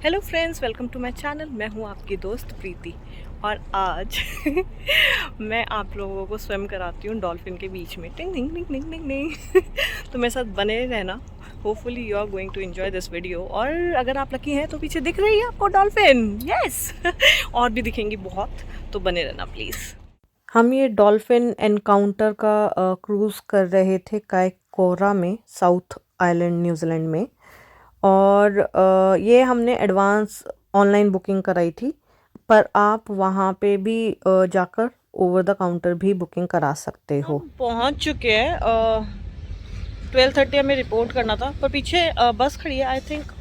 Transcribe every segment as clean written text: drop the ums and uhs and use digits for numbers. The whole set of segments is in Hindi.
Hello friends, welcome to my channel. मैं हूं आपकी दोस्त प्रीति और आज मैं आप लोगों को स्विम कराती हूं डॉल्फिन के बीच में। टिंग टिंग टिंग टिंग टिंग टिंग। तो मेरे साथ बने रहना। Hopefully you are going to enjoy this video. और अगर आप लकी हैं तो पीछे दिख रही है आपको डॉल्फिन। यस और भी दिखेंगी बहुत, तो बने रहना प्लीज़। हम ये डॉल्फिन एनकाउंटर का क्रूज़ कर रहे थे कायकोरा में, साउथ आइलैंड न्यूजीलैंड में। और ये हमने एडवांस ऑनलाइन बुकिंग कराई थी, पर आप वहाँ पे भी जाकर ओवर द काउंटर भी बुकिंग करा सकते हो। हम पहुँच चुके हैं। 12:30 हमें रिपोर्ट करना था, पर पीछे बस खड़ी है। आई थिंक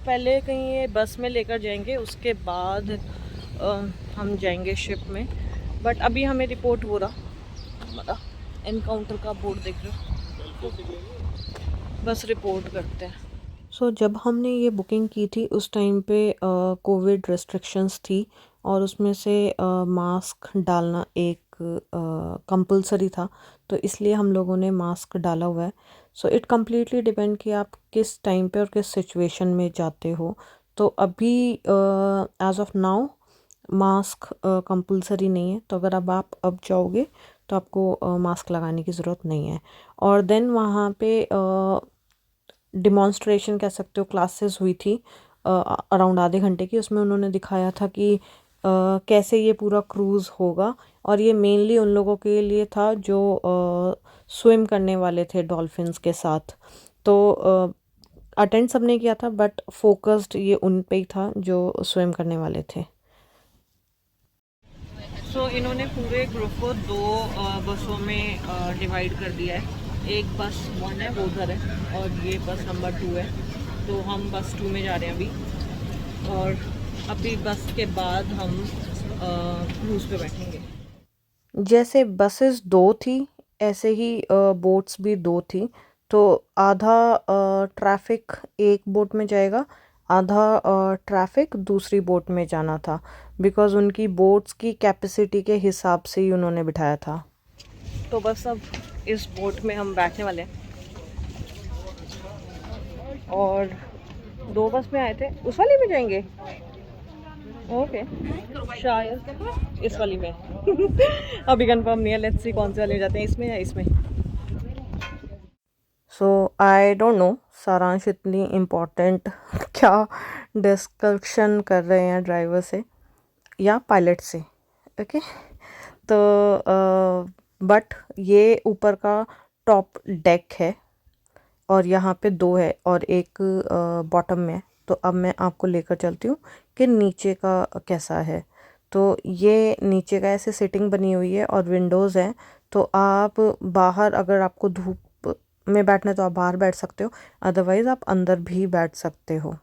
पहले कहीं ये बस में लेकर जाएंगे, उसके बाद हम जाएंगे शिप में। बट अभी हमें रिपोर्ट हो रहा, हमारा एनकाउंटर का बोर्ड देख रहे हो, बस रिपोर्ट करते हैं। जब हमने ये बुकिंग की थी उस टाइम पे कोविड रेस्ट्रिक्शंस थी, और उसमें से मास्क डालना एक कंपलसरी था, तो इसलिए हम लोगों ने मास्क डाला हुआ है। इट कम्प्लीटली डिपेंड कि आप किस टाइम पे और किस सिचुएशन में जाते हो। तो अभी as of now mask compulsory नहीं है, तो अगर अब जाओगे तो आपको मास्क लगाने की ज़रूरत नहीं है। और देन वहाँ पे डिमॉन्स्ट्रेशन कह सकते हो, क्लासेस हुई थी अराउंड आधे घंटे की। उसमें उन्होंने दिखाया था कि कैसे ये पूरा क्रूज़ होगा, और ये मेनली उन लोगों के लिए था जो स्विम करने वाले थे डॉल्फिन्स के साथ। तो अटेंड सबने किया था, बट फोकस्ड ये उन पे ही था जो स्विम करने वाले थे। इन्होंने पूरे ग्रुप को दो बसों में डिवाइड कर दिया है। एक बस 1 है, वो उधर है, और ये बस नंबर 2 है। तो हम बस 2 में जा रहे हैं अभी, और अभी बस के बाद हम क्रूज़ पे बैठेंगे। जैसे बसेस 2 थी, ऐसे ही बोट्स भी 2 थी। तो आधा ट्रैफिक एक बोट में जाएगा, आधा ट्रैफिक दूसरी बोट में जाना था, बिकॉज़ उनकी बोट्स की कैपेसिटी के हिसाब से ही उन्होंने बिठाया था। तो बस अब इस बोट में हम बैठने वाले हैं, और 2 बस में आए थे, उस वाली में जाएंगे। ओके, शायद इस वाली में। अभी कंफर्म नहीं है, लेट्स सी कौन से वाले में जाते हैं, इसमें या इसमें। आई डोंट नो सारांश इतनी इम्पोर्टेंट क्या डिस्कशन कर रहे हैं ड्राइवर से या पायलट से। ओके, तो बट ये ऊपर का टॉप डेक है, और यहाँ पे 2 है और एक बॉटम में है। तो अब मैं आपको लेकर चलती हूँ कि नीचे का कैसा है। तो ये नीचे का ऐसे सिटिंग बनी हुई है और विंडोज़ हैं, तो आप बाहर, अगर आपको धूप में बैठना है तो आप बाहर बैठ सकते हो, अदरवाइज़ आप अंदर भी बैठ सकते हो।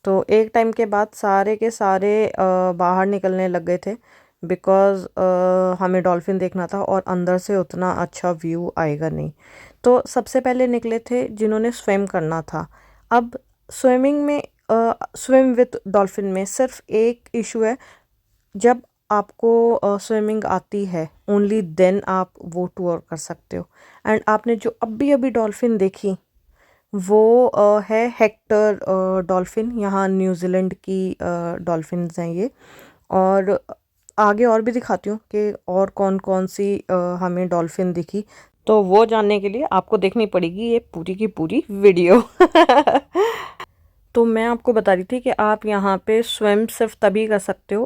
तो एक टाइम के बाद सारे के सारे बाहर निकलने लग गए थे, बिकॉज़ हमें डॉल्फिन देखना था और अंदर से उतना अच्छा व्यू आएगा नहीं। तो सबसे पहले निकले थे जिन्होंने स्विम करना था। अब स्विमिंग में, स्विम विद डॉल्फिन में सिर्फ एक इशू है, जब आपको स्विमिंग आती है ओनली देन आप वो टूर कर सकते हो। एंड आपने जो अभी अभी डॉल्फिन देखी वो है हेक्टर डॉल्फिन। यहाँ न्यूजीलैंड की डॉल्फिन्स हैं ये। और आगे और भी दिखाती हूँ कि और कौन कौन सी हमें डॉल्फिन दिखी। तो वो जानने के लिए आपको देखनी पड़ेगी ये पूरी की पूरी वीडियो। तो मैं आपको बता रही थी कि आप यहाँ पे स्विम सिर्फ तभी कर सकते हो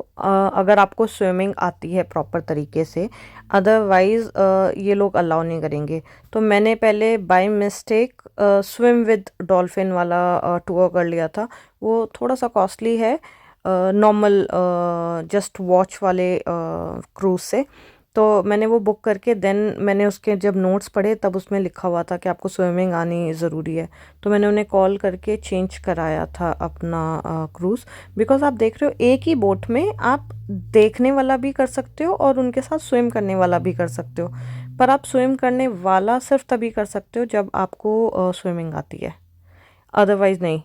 अगर आपको स्विमिंग आती है प्रॉपर तरीके से, अदरवाइज़ ये लोग अलाउ नहीं करेंगे। तो मैंने पहले by mistake swim with dolphin वाला टूर कर लिया था। वो थोड़ा सा कॉस्टली है नॉर्मल जस्ट वॉच वाले क्रूज़ से। तो मैंने वो बुक करके देन मैंने उसके जब नोट्स पढ़े तब उसमें लिखा हुआ था कि आपको स्विमिंग आनी ज़रूरी है। तो मैंने उन्हें कॉल करके चेंज कराया था अपना क्रूज़, बिकॉज़ आप देख रहे हो एक ही बोट में आप देखने वाला भी कर सकते हो और उनके साथ स्विम करने वाला भी कर सकते हो। पर आप स्विम करने वाला सिर्फ तभी कर सकते हो जब आपको स्विमिंग आती है, अदरवाइज़ नहीं।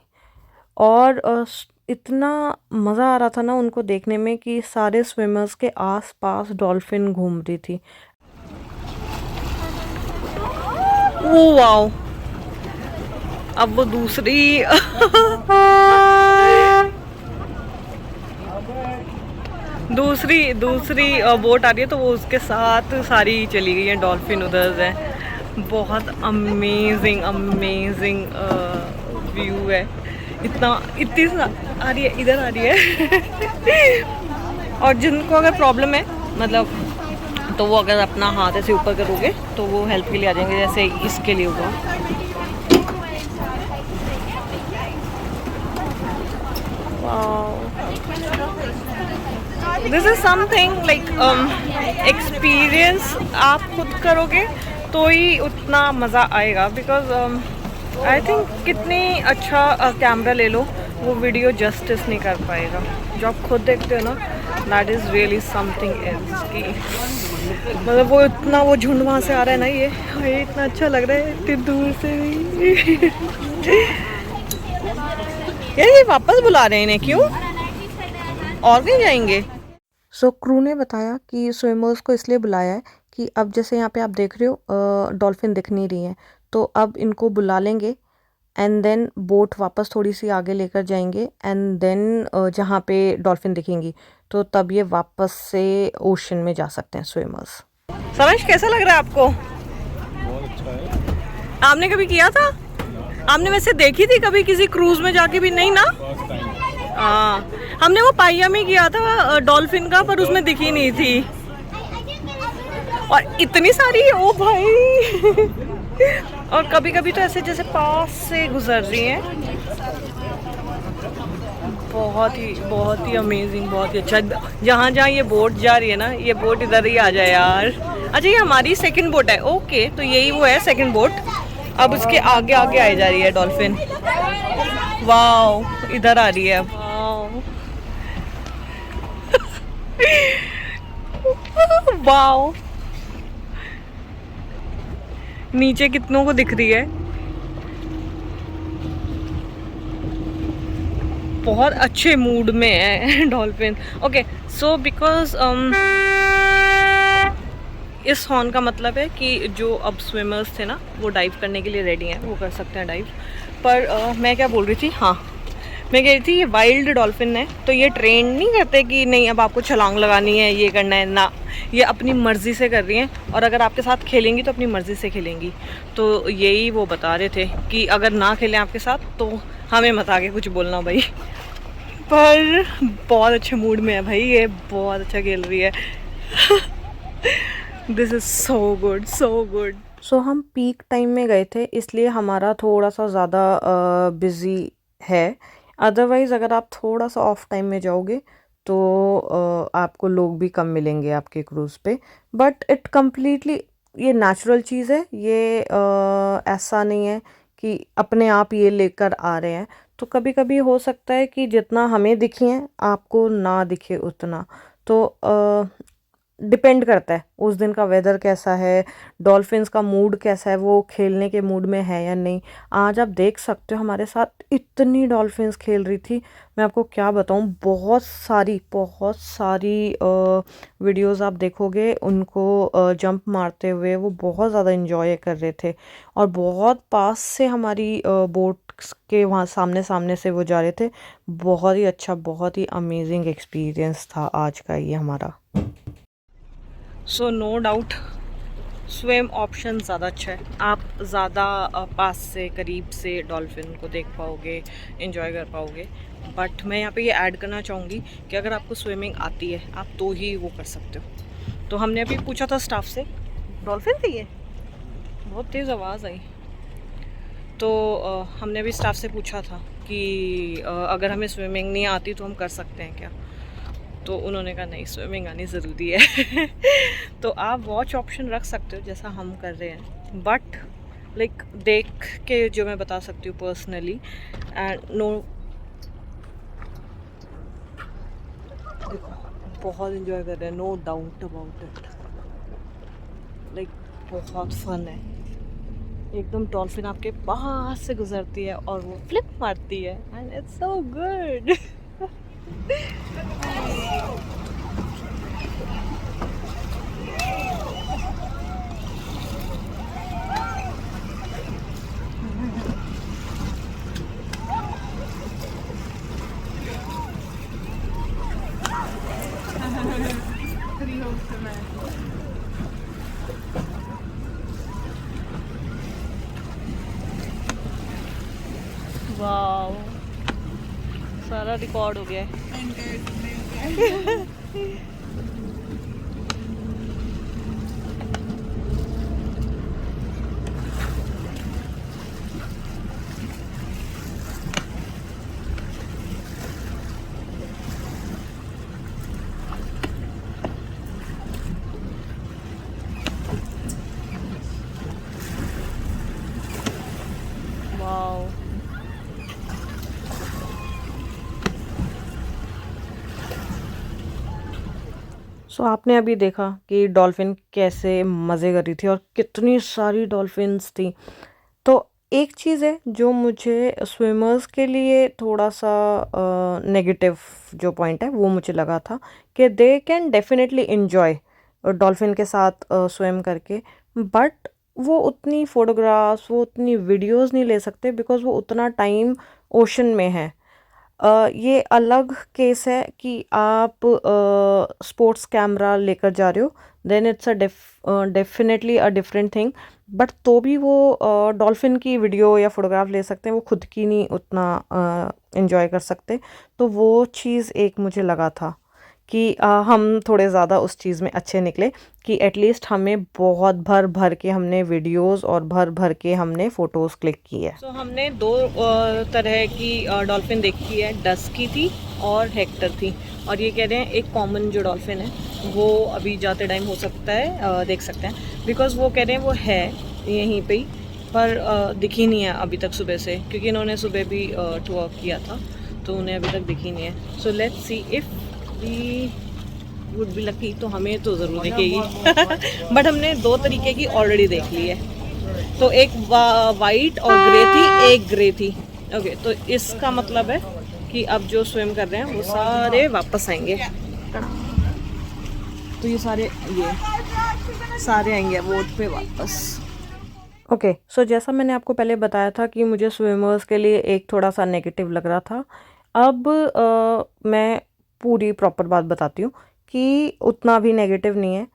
और इतना मज़ा आ रहा था ना उनको देखने में कि सारे स्विमर्स के आस पास डॉल्फिन घूम रही थी। ओह वाओ, अब वो दूसरी दूसरी दूसरी बोट आ रही है तो वो उसके साथ सारी चली गई है, डॉल्फिन उधर है। बहुत अमेजिंग अमेजिंग व्यू है। इतनी आ रही है, इधर आ रही है। और जिनको अगर प्रॉब्लम है मतलब, तो वो अगर अपना हाथ ऐसे ऊपर करोगे तो वो हेल्प के लिए आ जाएंगे, जैसे इसके लिए हुआ। This is something like experience आप खुद करोगे तो ही उतना मज़ा आएगा। बिकॉज आई थिंक कितनी अच्छा कैमरा ले लो वो वीडियो जस्टिस नहीं कर पाएगा। जो आप खुद देखते हो ना, that is really something else की मतलब वो झुंड वहाँ से आ रहा है ना, ये इतना अच्छा लग रहा है इतनी दूर से भी। यार ये वापस बुला रहे हैं इन्हें, क्यों? और कहीं जाएंगे? सो क्रू ने बताया कि स्विमर्स को इसलिए बुलाया है कि अब जैसे यहाँ पे आप देख रहे हो डॉल्फिन दिख नहीं रही है, तो अब इनको बुला लेंगे एंड देन बोट वापस थोड़ी सी आगे लेकर जाएंगे एंड देन जहाँ पे डॉल्फिन दिखेंगी तो तब ये वापस से ओशन में जा सकते हैं स्विमर्स। समझ कैसा लग रहा है आपको? बहुत अच्छा है। आपने कभी किया था? आपने वैसे देखी थी कभी किसी क्रूज में जाके भी? नहीं ना। हाँ, हमने वो पाइया में किया था डॉल्फिन का, पर उसमें दिखी नहीं थी। और इतनी सारी, ओ भाई। और कभी कभी तो ऐसे जैसे पास से गुजर रही हैं। बहुत ही अमेजिंग, बहुत ही अच्छा। जहाँ जहाँ ये बोट जा रही है ना, ये बोट इधर ही आ जाए यार। अच्छा, ये हमारी सेकंड बोट है। ओके, तो यही वो है सेकंड बोट। अब उसके आगे आगे आई जा रही है डॉल्फिन। वाओ, इधर आ रही है अब। वाओ, नीचे कितनों को दिख रही है। बहुत अच्छे मूड में है डॉल्फिन। ओके, सो बिकॉज इस हॉर्न का मतलब है कि जो अब स्विमर्स थे ना, वो डाइव करने के लिए रेडी हैं, वो कर सकते हैं डाइव। पर मैं क्या बोल रही थी, हाँ मैं कह रही थी ये वाइल्ड डॉल्फिन है तो ये ट्रेन नहीं करते कि नहीं अब आपको छलांग लगानी है, ये करना है ना। ये अपनी मर्ज़ी से कर रही हैं, और अगर आपके साथ खेलेंगी तो अपनी मर्ज़ी से खेलेंगी। तो यही वो बता रहे थे कि अगर ना खेलें आपके साथ तो हमें मत आके कुछ बोलना भाई। पर बहुत अच्छे मूड में है भाई, ये बहुत अच्छा खेल रही है। This is so good, so good. So हम पीक टाइम में गए थे, इसलिए हमारा थोड़ा सा ज़्यादा बिज़ी है। अदरवाइज़ अगर आप थोड़ा सा ऑफ टाइम में जाओगे तो आपको लोग भी कम मिलेंगे आपके क्रूज़ पे। बट इट कम्प्लीटली ये नेचुरल चीज़ है, ये ऐसा नहीं है कि अपने आप ये लेकर आ रहे हैं। तो कभी कभी हो सकता है कि जितना हमें दिखी हैं आपको ना दिखे उतना। तो डिपेंड करता है उस दिन का वेदर कैसा है, डॉल्फिन्स का मूड कैसा है, वो खेलने के मूड में है या नहीं। आज आप देख सकते हो हमारे साथ इतनी डॉल्फिन्स खेल रही थी, मैं आपको क्या बताऊं। बहुत सारी वीडियोस आप देखोगे उनको जंप मारते हुए, वो बहुत ज़्यादा इन्जॉय कर रहे थे। और बहुत पास से हमारी बोट के वहाँ सामने सामने से वो जा रहे थे। बहुत ही अच्छा, बहुत ही अमेजिंग एक्सपीरियंस था आज का ये हमारा। So no doubt swim option ज़्यादा अच्छा है। आप ज़्यादा पास से, करीब से डॉल्फिन को देख पाओगे, एंजॉय कर पाओगे। बट मैं यहाँ पे ये ऐड करना चाहूँगी कि अगर आपको स्विमिंग आती है आप तो ही वो कर सकते हो। तो हमने अभी पूछा था स्टाफ से, डॉल्फिन थी ये, बहुत तेज़ आवाज़ आई। तो हमने अभी स्टाफ से पूछा था कि अगर हमें स्विमिंग नहीं आती तो हम कर सकते हैं क्या। तो उन्होंने कहा नहीं, स्विमिंग आनी ज़रूरी है। तो आप वॉच ऑप्शन रख सकते हो जैसा हम कर रहे हैं, बट लाइक देख के जो मैं बता सकती हूँ पर्सनली। एंड नो, बहुत इन्जॉय कर रहे हैं, no doubt about it. Like बहुत फन है एकदम। डॉल्फिन आपके पास से गुजरती है और वो फ्लिप मारती है एंड इट्स सो गुड। सारा रिकॉर्ड हो गया है। वाओ, सो आपने अभी देखा कि डॉल्फिन कैसे मज़े कर रही थी और कितनी सारी डॉल्फिन्स थी। तो एक चीज़ है जो मुझे स्विमर्स के लिए थोड़ा सा नेगेटिव जो पॉइंट है वो मुझे लगा था कि they can definitely enjoy dolphin के साथ स्विम करके, बट वो उतनी फ़ोटोग्राफ्स, वो उतनी वीडियोस नहीं ले सकते बिकॉज़ वो उतना टाइम ओशन में है। ये अलग केस है कि आप स्पोर्ट्स कैमरा लेकर जा रहे हो, then it's a definitely a different thing. But तो भी वो डॉल्फिन की वीडियो या फोटोग्राफ ले सकते हैं, वो खुद की नहीं उतना एंजॉय कर सकते। तो वो चीज़ एक मुझे लगा था कि हम थोड़े ज़्यादा उस चीज़ में अच्छे निकले कि एटलीस्ट हमें बहुत भर भर के हमने वीडियोस और भर भर के हमने फ़ोटोज़ क्लिक की है। सो हमने दो तरह की डॉल्फिन देखी है, डस्की थी और हेक्टर थी। और ये कह रहे हैं एक कॉमन जो डॉल्फिन है वो अभी जाते टाइम हो सकता है देख सकते हैं, बिकॉज़ वो कह रहे हैं वो है यहीं पे ही, पर दिखी नहीं है अभी तक सुबह से, क्योंकि इन्होंने सुबह भी टूर किया था तो उन्हें अभी तक दिखी नहीं है। So let's see if we would be lucky, तो हमें तो ज़रूर दिखेगी। बट हमने दो तरीके की ऑलरेडी देख ली है, तो एक वाइट और ग्रे थी, एक ग्रे थी। ओके, तो इसका मतलब है कि अब जो स्विम कर रहे हैं वो सारे वापस आएंगे। तो ये सारे आएंगे बोट पे वापस। ओके, सो जैसा मैंने आपको पहले बताया था कि मुझे स्विमर्स के लिए एक थोड़ा सा नेगेटिव लग रहा था, अब मैं पूरी प्रॉपर बात बताती हूँ कि उतना भी नेगेटिव नहीं है,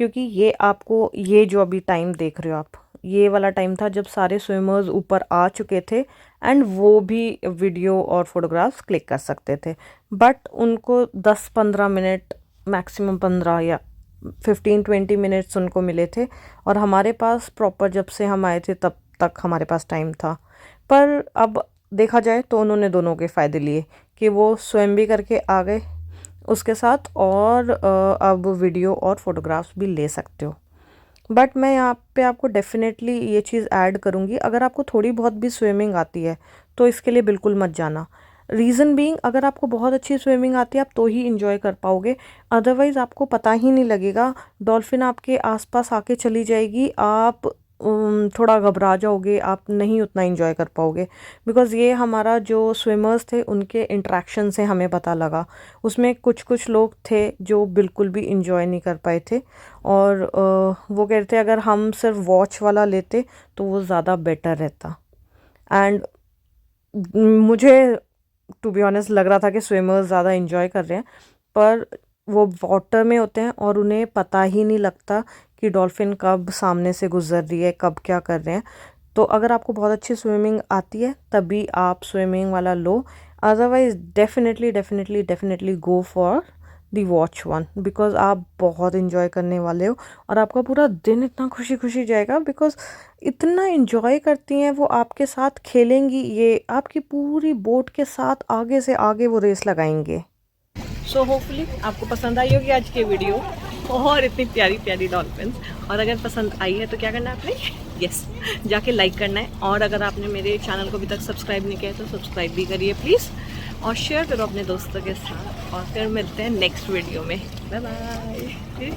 क्योंकि ये आपको ये जो अभी टाइम देख रहे हो आप, ये वाला टाइम था जब सारे स्विमर्स ऊपर आ चुके थे एंड वो भी वीडियो और फोटोग्राफ्स क्लिक कर सकते थे। बट उनको 10-15 मिनट, मैक्सिमम 15 या 15-20 मिनट्स उनको मिले थे, और हमारे पास प्रॉपर जब से हम आए थे तब तक हमारे पास टाइम था। पर अब देखा जाए तो उन्होंने दोनों के फ़ायदे लिए कि वो स्वयं भी करके आ गए उसके साथ, और अब वीडियो और फोटोग्राफ्स भी ले सकते हो। बट मैं यहाँ पे आपको डेफिनेटली ये चीज़ ऐड करूँगी, अगर आपको थोड़ी बहुत भी स्विमिंग आती है तो इसके लिए बिल्कुल मत जाना। रीज़न बीइंग, अगर आपको बहुत अच्छी स्विमिंग आती है आप तो ही इंजॉय कर पाओगे, अदरवाइज़ आपको पता ही नहीं लगेगा। डॉल्फिन आपके आसपास आके चली जाएगी, आप थोड़ा घबरा जाओगे, आप नहीं उतना इंजॉय कर पाओगे। बिकॉज़ ये हमारा जो स्विमर्स थे उनके इंटरेक्शन से हमें पता लगा, उसमें कुछ कुछ लोग थे जो बिल्कुल भी इंजॉय नहीं कर पाए थे, और वो कह रहे थे अगर हम सिर्फ वॉच वाला लेते तो वो ज़्यादा बेटर रहता। एंड मुझे टू बी ऑनेस्ट लग रहा था कि स्विमर्स ज़्यादा इंजॉय कर रहे हैं, पर वो वाटर में होते हैं और उन्हें पता ही नहीं लगता कि डॉल्फिन कब सामने से गुजर रही है, कब क्या कर रहे हैं। तो अगर आपको बहुत अच्छी स्विमिंग आती है तभी आप स्विमिंग वाला लो, otherwise definitely go for the watch one, because आप बहुत इंजॉय करने वाले हो और आपका पूरा दिन इतना खुशी खुशी जाएगा, बिकॉज इतना इंजॉय करती हैं वो, आपके साथ खेलेंगी, ये आपकी पूरी बोट के साथ आगे से आगे वो रेस लगाएंगे। सो होपफुली आपको पसंद आई होगी आज की वीडियो और इतनी प्यारी प्यारी डॉल्फिन्स। और अगर पसंद आई है तो क्या करना है आपने, यस जाके लाइक करना है, और अगर आपने मेरे चैनल को अभी तक सब्सक्राइब नहीं किया है तो सब्सक्राइब भी करिए प्लीज़, और शेयर करो अपने दोस्तों के साथ। और फिर मिलते हैं नेक्स्ट वीडियो में, बाय बाय।